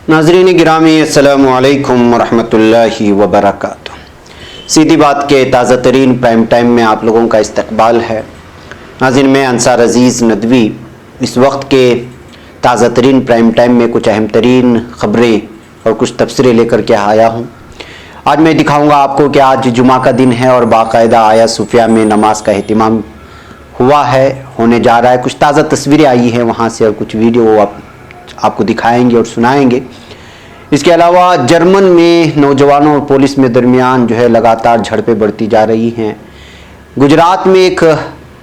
नाज़रीन गिरामी अस्सलामु अलैकुम रहमतुल्लाहि व बरकातुहू। सीधी बात के ताज़ा तरीन प्राइम टाइम में आप लोगों का इस्तकबाल है। नाज़रीन मैं अंसार अज़ीज़ नदवी इस वक्त के ताज़ा तरीन प्राइम टाइम में कुछ अहम तरीन ख़बरें और कुछ तबसरे लेकर के आया हूँ। आज मैं दिखाऊँगा आपको कि आज जुमा का दिन है और बाकायदा आया सूफिया में नमाज का एहतिमाम हुआ है, होने जा रहा है। कुछ ताज़ा तस्वीरें आई हैं वहाँ से और कुछ वीडियो आपको दिखाएंगे और सुनाएंगे। इसके अलावा जर्मन में नौजवानों और पुलिस में दरमियान जो है लगातार झड़पें बढ़ती जा रही हैं। गुजरात में एक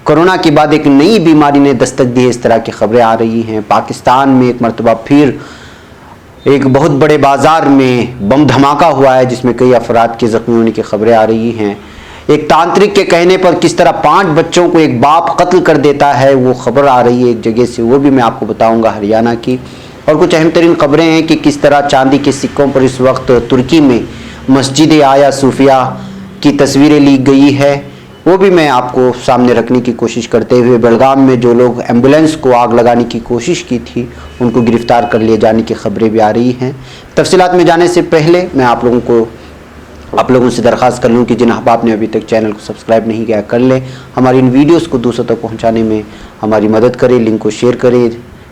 कोरोना के बाद एक नई बीमारी ने दस्तक दी है, इस तरह की खबरें आ रही हैं। पाकिस्तान में एक मरतबा फिर एक बहुत बड़े बाज़ार में बम धमाका हुआ है जिसमें कई अफराद के ज़ख्मी होने की खबरें आ रही हैं। एक तांत्रिक के कहने पर किस तरह 5 बच्चों को एक बाप कत्ल कर देता है वो खबर आ रही है एक जगह से, वो भी मैं आपको बताऊंगा हरियाणा की। और कुछ अहम तरीन खबरें हैं कि किस तरह चांदी के सिक्कों पर इस वक्त तुर्की में मस्जिद आया सूफिया की तस्वीरें ली गई है, वो भी मैं आपको सामने रखने की कोशिश करते हुए बेलगाम में जो लोग एम्बुलेंस को आग लगाने की कोशिश की थी उनको गिरफ्तार कर लिए जाने की खबरें भी आ रही हैं। तफसीलात में जाने से पहले मैं आप लोगों से दरख्वास्त कर लूँ कि जिन अहबाब ने अभी तक चैनल को सब्सक्राइब नहीं किया कर लें, हमारी इन वीडियोस को दूसरों तक पहुंचाने में हमारी मदद करें, लिंक को शेयर करें,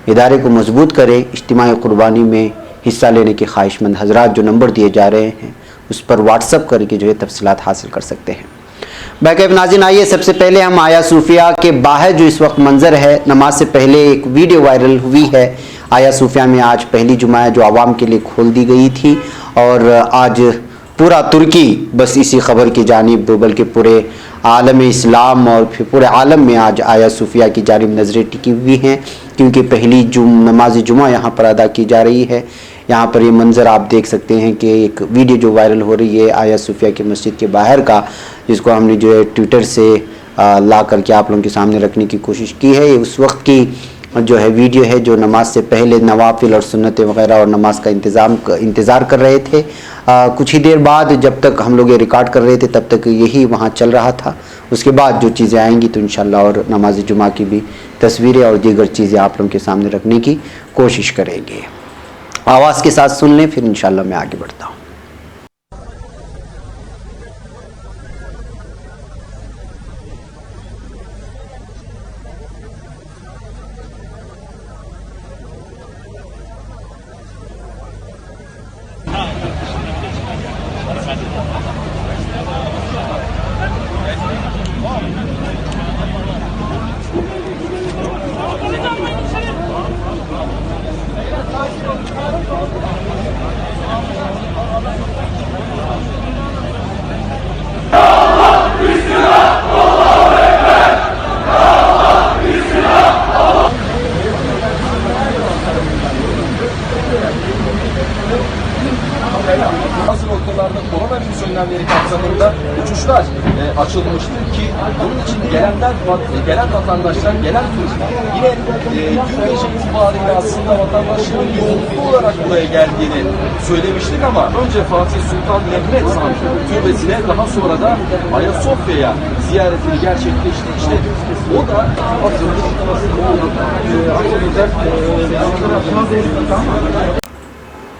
इदारे को मजबूत करें। इज्तिमाई कुर्बानी में हिस्सा लेने के ख्वाहिशमंद हजरात जो नंबर दिए जा रहे हैं उस पर व्हाट्सअप करके जो है तफसीलात हासिल कर सकते हैं। बैकअप नाज़रीन आइए सबसे पहले हम आया सूफिया के बाहर जो इस वक्त मंजर है, नमाज से पहले एक वीडियो वायरल हुई है। आया सूफिया में आज पहली जुमा है जो आवाम के लिए खोल दी गई थी और आज पूरा तुर्की बस इसी खबर की जानिब, बल्कि पूरे आलम इस्लाम और फिर पूरे आलम में आज आया सूफिया की जानिब नज़रें टिकी हुई हैं क्योंकि पहली नमाज जुमा यहाँ पर अदा की जा रही है। यहाँ पर ये मंज़र आप देख सकते हैं कि एक वीडियो जो वायरल हो रही है आया सूफिया की मस्जिद के बाहर का, जिसको हमने जो है ट्विटर से ला करके आप लोगों के सामने रखने की कोशिश की है। ये उस वक्त की जो है वीडियो है जो नमाज से पहले नवाफिल और सुन्नतें वगैरह और नमाज का इंतज़ार कर रहे थे। कुछ ही देर बाद जब तक हम लोग ये रिकॉर्ड कर रहे थे तब तक यही वहाँ चल रहा था। उसके बाद जो चीज़ें आएंगी तो इंशाल्लाह और नमाज जुमा की भी तस्वीरें और दीगर चीज़ें आप लोगों के सामने रखने की कोशिश करेंगे। आवाज़ के साथ सुन लें फिर इंशाल्लाह मैं आगे बढ़ता हूँ। Bazı noktalarda koronavirüs önlemleri kapsamında uçuşlar açılmıştır ki bunun için gelen vatandaşlar, gelen turistler yine dün gece itibariyle aslında vatandaşların yoğunluklu olarak buraya geldiğini söylemiştik ama önce Fatih Sultan Mehmet Han Türbesi'ne daha sonra da Ayasofya'ya ziyaretini gerçekleşti. İşte o da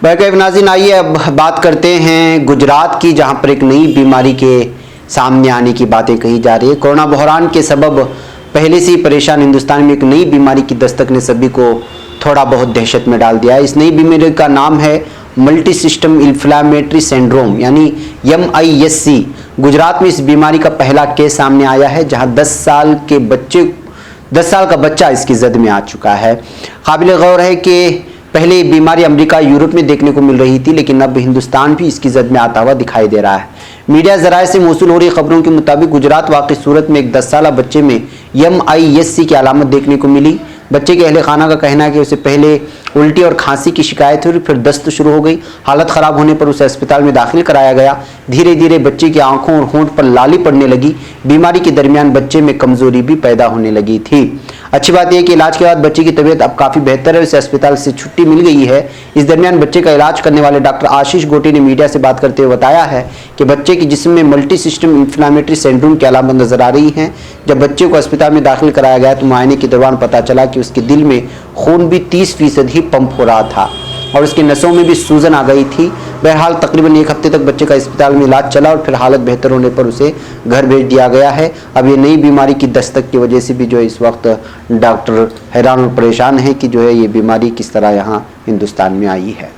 backup नाज़रीन आइए अब बात करते हैं गुजरात की, जहां पर एक नई बीमारी के सामने आने की बातें कही जा रही है। कोरोना बहरान के सबब पहले से ही परेशान हिंदुस्तान में एक नई बीमारी की दस्तक ने सभी को थोड़ा बहुत दहशत में डाल दिया है। इस नई बीमारी का नाम है मल्टी सिस्टम इन्फ्लामेटरी सिंड्रोम यानी MIS-C। गुजरात में इस बीमारी का पहला केस सामने आया है जहां 10 साल का बच्चा इसकी जद में आ चुका है। काबिल गौर है कि पहले ये बीमारी अमेरिका यूरोप में देखने को मिल रही थी लेकिन अब हिंदुस्तान भी इसकी जद में आता हुआ दिखाई दे रहा है। मीडिया जराए से मौसूल हो रही खबरों के मुताबिक गुजरात वाक़ई सूरत में एक 10 साल बच्चे में MIS-C की अलामत देखने को मिली। बच्चे के अहले खाना का कहना है कि उसे पहले उल्टी और खांसी की शिकायत हुई, फिर दस्त शुरू हो गई। हालत ख़राब होने पर उसे अस्पताल में दाखिल कराया गया। धीरे धीरे बच्चे की आंखों और होंठ पर लाली पड़ने लगी। बीमारी के दरमियान बच्चे में कमजोरी भी पैदा होने लगी थी। अच्छी बात यह कि इलाज के बाद बच्चे की तबीयत अब काफ़ी बेहतर है, उसे अस्पताल से छुट्टी मिल गई है। इस दरमियान बच्चे का इलाज करने वाले डॉक्टर आशीष गोटी ने मीडिया से बात करते हुए बताया है कि बच्चे के जिस्म में मल्टी सिस्टम इन्फ्लामेटरी सिंड्रोम की अलामत नजर आ रही हैं। जब बच्चे को अस्पताल में दाखिल कराया गया तो मुआयने के दौरान पता चला कि उसके दिल में खून भी 30% ही पंप हो रहा था। और उसकी नसों में भी सूजन आ गई थी। बहरहाल तकरीबन 1 हफ्ते तक बच्चे का अस्पताल में इलाज चला और फिर हालत बेहतर होने पर उसे घर भेज दिया गया है। अब ये नई बीमारी की दस्तक की वजह से भी जो है इस वक्त डॉक्टर हैरान और परेशान है कि जो है ये बीमारी किस तरह यहाँ हिंदुस्तान में आई है।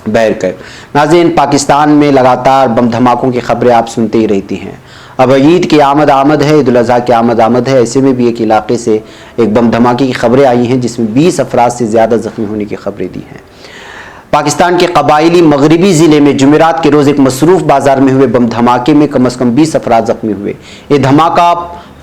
बहरकैफ नाज़रीन, पाकिस्तान में लगातार बम धमाकों की खबरें आप सुनते ही रहती हैं। अब ईद की आमद है, ईद उल अज़हा की आमद है। ऐसे में भी एक इलाके से एक बम धमाके की खबरें आई हैं जिसमें 20 अफराद से ज़्यादा जख्मी होने की खबरें दी हैं। पाकिस्तान के कबायली मगरबी ज़िले में जुमेरात के रोज़ एक मसरूफ़ बाजार में हुए बम धमाके में कम से कम 20 अफराद जख्मी हुए। ये धमाका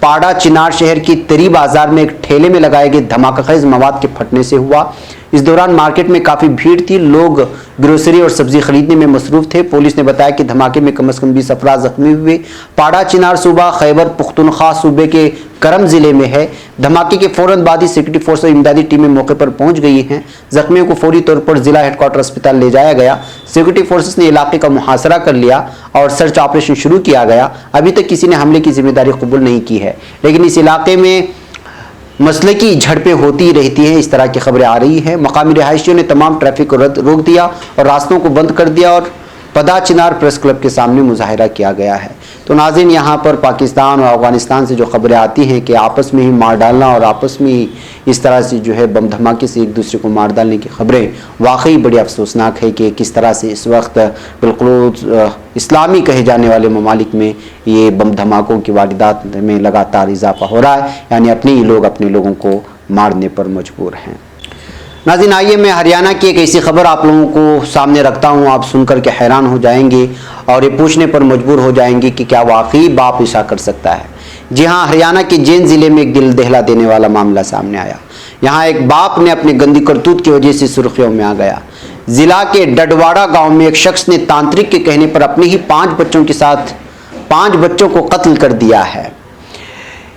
पाड़ा चिनार शहर की तरी बाजार में एक ठेले में लगाए गए धमाकाखेज मवाद के फटने से हुआ। इस दौरान मार्केट में काफ़ी भीड़ थी, लोग ग्रोसरी और सब्जी खरीदने में मसरूफ थे। पुलिस ने बताया कि धमाके में कम से कम 20 अफराद जख्मी हुए। पाड़ा चिनार सूबा खैबर पुख्तनख्वा सूबे के करम जिले में है। धमाके के फौरन बाद ही सिक्योरिटी फोर्स और इमदादी टीमें मौके पर पहुंच गई हैं। जख्मियों को फौरी तौर पर जिला हेडक्वार्टर अस्पताल ले जाया गया। सिक्योरिटी फोर्सेस ने इलाके का मुहासरा कर लिया और सर्च ऑपरेशन शुरू किया गया। अभी तक किसी ने हमले की जिम्मेदारी कबूल नहीं की है, लेकिन इस इलाके में मसले की झड़पें होती रहती हैं। इस तरह की खबरें आ रही हैं। मकामी रिहायशियों ने तमाम ट्रैफिक को रोक दिया और रास्तों को बंद कर दिया और पदा चिनार प्रेस क्लब के सामने मुजाहिरा किया गया है। तो नाज़रीन, यहाँ पर पाकिस्तान और अफगानिस्तान से जो खबरें आती हैं कि आपस में ही मार डालना और आपस में ही इस तरह से जो है बम धमाके से एक दूसरे को मार डालने की खबरें वाकई बड़ी अफसोसनाक है कि किस तरह से इस वक्त बिल्कुल इस्लामी कहे जाने वाले ममालिक में ये बम धमाकों की वारदात में लगातार इजाफा हो रहा है, यानी अपने ही लोग अपने लोगों को मारने पर मजबूर हैं। नाज़रीन, आइए मैं हरियाणा की एक ऐसी खबर आप लोगों को सामने रखता हूँ। आप सुनकर के हैरान हो जाएंगे और ये पूछने पर मजबूर हो जाएंगे कि क्या वाकई बाप ऐसा कर सकता है। जी हाँ, हरियाणा के जैन ज़िले में एक दिल दहला देने वाला मामला सामने आया। यहाँ एक बाप ने अपनी गंदी करतूत की वजह से सुर्खियों में आ गया। जिला के डडवाड़ा गाँव में एक शख्स ने तांत्रिक के कहने पर अपने ही 5 बच्चों के साथ 5 बच्चों को कत्ल कर दिया है।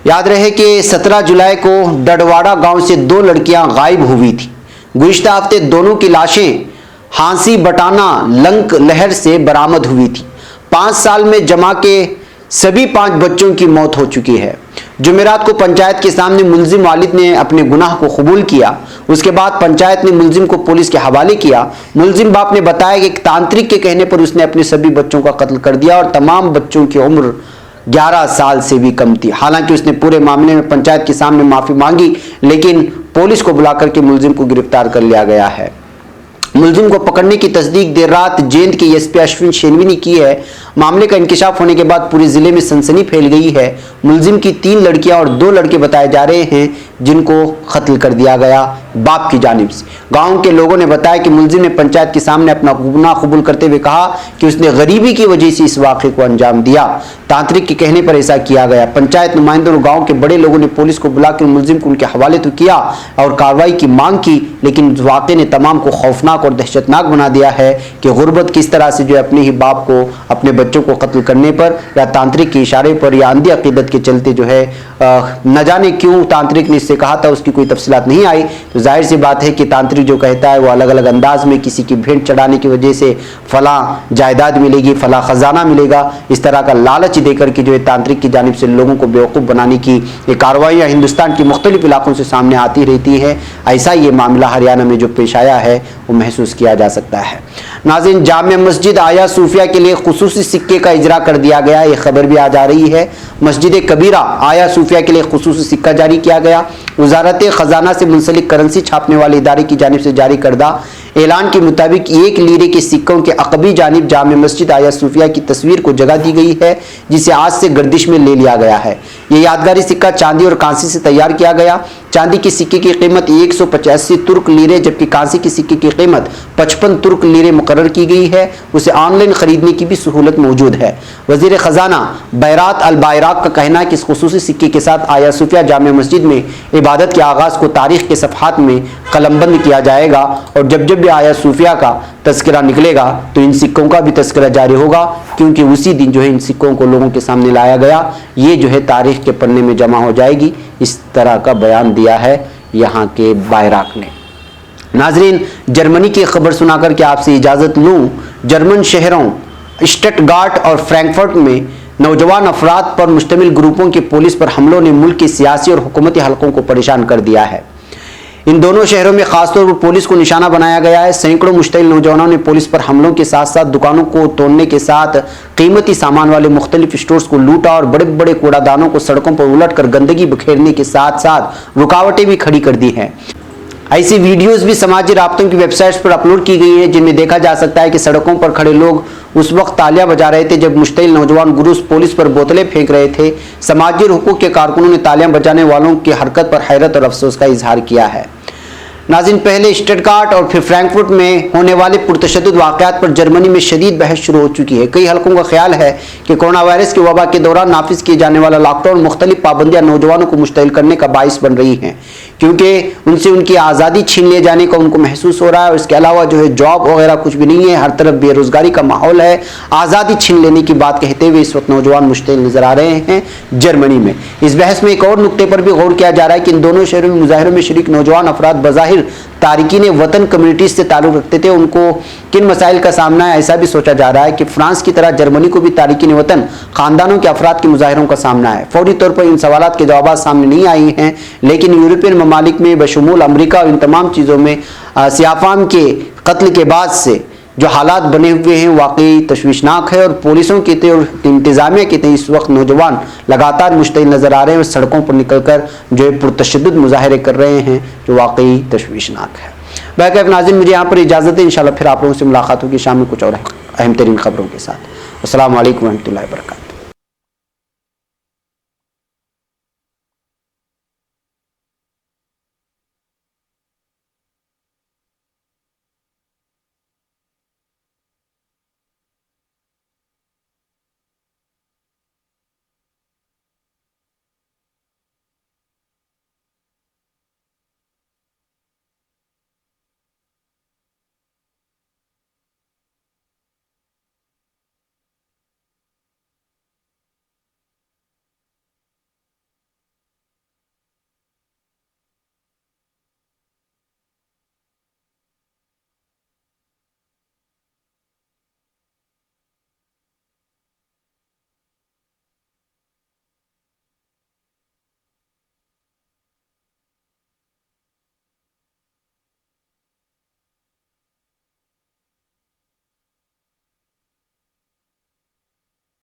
याद रहे कि 17 जुलाई को डडवाड़ा गाँव से 2 लड़कियाँ गायब हुई थी। गुज़िश्ता हफ्ते दोनों की लाशें हांसी बटाना लंक लहर से बरामद हुई थी। 5 साल में जमा के सभी 5 बच्चों की मौत हो चुकी है। जुमेरात को पंचायत के सामने मुलजिम वालिद ने अपने गुनाह को कबूल किया। उसके बाद पंचायत ने मुलजिम को पुलिस के हवाले किया। मुलजिम बाप ने बताया कि तांत्रिक के कहने पर उसने अपने सभी बच्चों का कत्ल कर दिया और तमाम बच्चों की उम्र 11 साल से भी कम थी। हालांकि उसने पूरे मामले में पंचायत के सामने माफी मांगी, लेकिन पुलिस को बुलाकर के मुलजिम को गिरफ्तार कर लिया गया है। मुलजिम को पकड़ने की तस्दीक देर रात जेंद के एसपी अश्विन शेनवी ने की है। मामले का इंकशाफ होने के बाद पूरे जिले में सनसनी फैल गई है। मुलजिम की 3 लड़कियां और 2 लड़के बताए जा रहे हैं जिनको कत्ल कर दिया गया बाप की जानिब से। गांव के लोगों ने बताया कि मुलजिम ने पंचायत के सामने अपना गुनाह कबूल करते हुए कहा कि उसने गरीबी की वजह से इस वाक़े को अंजाम दिया। तांत्रिक के कहने पर ऐसा किया गया। पंचायत नुमाइंदों और गाँव के बड़े लोगों ने पुलिस को बुलाकर मुलजिम को उनके हवाले तो किया और कार्रवाई की मांग की, लेकिन वाक़े ने तमाम को खौफनाक और दहशतनाक बना दिया है कि गुर्बत किस तरह से जो है अपने ही बाप को, अपने बच्चों को कत्ल करने पर या तांत्रिक के इशारे पर या अंधी अकीदत के चलते जो है न जाने क्यों तांत्रिक ने इससे कहा था, उसकी कोई तफसीलात नहीं आई। तो जाहिर सी बात है कि तांत्रिक जो कहता है वो अलग अलग अंदाज में किसी की भेंट चढ़ाने की वजह से फला जायदाद मिलेगी, फला खजाना मिलेगा, इस तरह का लालच देकर के जो है तांत्रिक की जानिब से लोगों को बेवकूफ़ बनाने की ये कार्रवाइयाँ हिंदुस्तान के मुख्तलिफ इलाकों से सामने आती रहती है। ऐसा ये मामला हरियाणा में जो पेश आया है वो महसूस किया जा सकता है। नाज़रीन, जामिया मस्जिद आया सूफिया के लिए खुसूसी सिक्के का इजरा कर दिया गया, ये खबर भी आ जा रही है। मस्जिद कबीरा आया सूफिया के लिए खुसूसी सिक्का जारी किया गया। वजारत खजाना से मुंसलिक करेंसी छापने वाले इदारे की जानिब से जारी करदा ऐलान के मुताबिक 1 लीरे के सिक्कों के अकबी जानिब जामिया मस्जिद आया सूफिया की तस्वीर को जगह दी गई है, जिसे आज से गर्दिश में ले लिया गया है। ये यादगारी सिक्का चांदी और कांसी से तैयार किया गया। चांदी के सिक्के की कीमत 185 तुर्क लीरे जबकि कांसी के सिक्के की कीमत 55 तुर्क लीरे मुकर्रर की गई है। उसे ऑनलाइन खरीदने की भी सहूलत मौजूद है। वजीर खजाना बैरात अल बायराक का कहना है कि इस खुसूसी सिक्के के साथ आया सूफिया जामिया मस्जिद में इबादत के आगाज़ को तारीख के सफ़हात में कलमबंद किया जाएगा और जब जब भी आया सूफिया का तस्करा निकलेगा तो इन सिक्कों का भी तस्करा जारी होगा, क्योंकि उसी दिन जो है इन सिक्कों को लोगों के सामने लाया गया, ये जो है तारीख के पन्ने में जमा हो जाएगी। इस तरह का बयान दिया है यहाँ के बायराक ने। नाजरीन, जर्मनी की खबर सुनाकर के आपसे इजाज़त लूँ। जर्मन शहरों स्टटगार्ट और फ्रैंकफर्ट में नौजवान अफराद पर मुश्तमिल ग्रुपों के पुलिस पर हमलों ने मुल्क के सियासी और हुकूमती हलकों को परेशान कर दिया है। इन दोनों शहरों में खासतौर पर पुलिस को निशाना बनाया गया है। सैकड़ों मुश्तइल नौजवानों ने पुलिस पर हमलों के साथ साथ दुकानों को तोड़ने के साथ कीमती सामान वाले मुख्तलिफ स्टोर्स को लूटा और बड़े बड़े कूड़ादानों को सड़कों पर उलटकर गंदगी बिखेरने के साथ साथ रुकावटें भी खड़ी कर दी हैं। ऐसी वीडियोस भी समाजी राब्तों की वेबसाइट्स पर अपलोड की गई है, जिनमें देखा जा सकता है कि सड़कों पर खड़े लोग उस वक्त तालियां बजा रहे थे जब मुश्तइल नौजवान गुरूस पुलिस पर बोतलें फेंक रहे थे। समाजी हुकूक के कारकुनों ने तालियां बजाने वालों की हरकत पर हैरत और अफसोस का इजहार किया है। नाज़रीन, पहले स्टटगार्ट और फिर फ्रैंकफर्ट में होने वाले पुरतशद्दुद वाक़यात पर जर्मनी में शदीद बहस शुरू हो चुकी है। कई हलकों का ख्याल है कि कोरोना वायरस की वबा के दौरान नाफिज किए जाने वाला लॉकडाउन मुख्तलिफ पाबंदियां नौजवानों को मुश्तइल करने का बाइस बन रही हैं, क्योंकि उनसे उनकी आज़ादी छीन ले जाने का उनको महसूस हो रहा है। और इसके अलावा जो है जॉब वगैरह कुछ भी नहीं है, हर तरफ बेरोजगारी का माहौल है। आज़ादी छीन लेने की बात कहते हुए इस वक्त नौजवान मुश्तइल नजर आ रहे हैं जर्मनी में। इस बहस में एक और नुक्ते पर भी गौर किया जा रहा है कि इन दोनों शहरों में मुजाहिरों में शरीक नौजवान अफराद बज़ाहिर तारिकीन वतन कम्युनिटीज से ताल्लुक़ रखते थे, उनको किन मसाइल का सामना है। ऐसा भी सोचा जा रहा है कि फ्रांस की तरह जर्मनी को भी तारिकीन वतन खानदानों के अफराद के मुजाहिरों का सामना है। फौरी तौर पर इन सवालात के जवाब सामने नहीं आई हैं, लेकिन यूरोपियन ममालिक में बशमूल अमरीका और इन तमाम चीज़ों में सियाफाम के कत्ल के बाद से जो हालात बने हुए हैं वाकई तशवीशनाक है। और पुलिसों के तय और इंतजामिया के तय इस वक्त नौजवान लगातार मुश्तइल नज़र आ रहे हैं और सड़कों पर निकलकर जो है पुरतशद्दुद मुजाहरे कर रहे हैं, जो वाकई तशवीशनाक है। बैकअप नाज़रीन, मुझे यहाँ पर इजाज़त है। इंशाल्लाह फिर आप लोगों से मुलाकात होगी शाम में कुछ और अहम तरीन खबरों के साथ। अस्सलामु अलैकुम रहमतुल्लाहि व बरकातहू।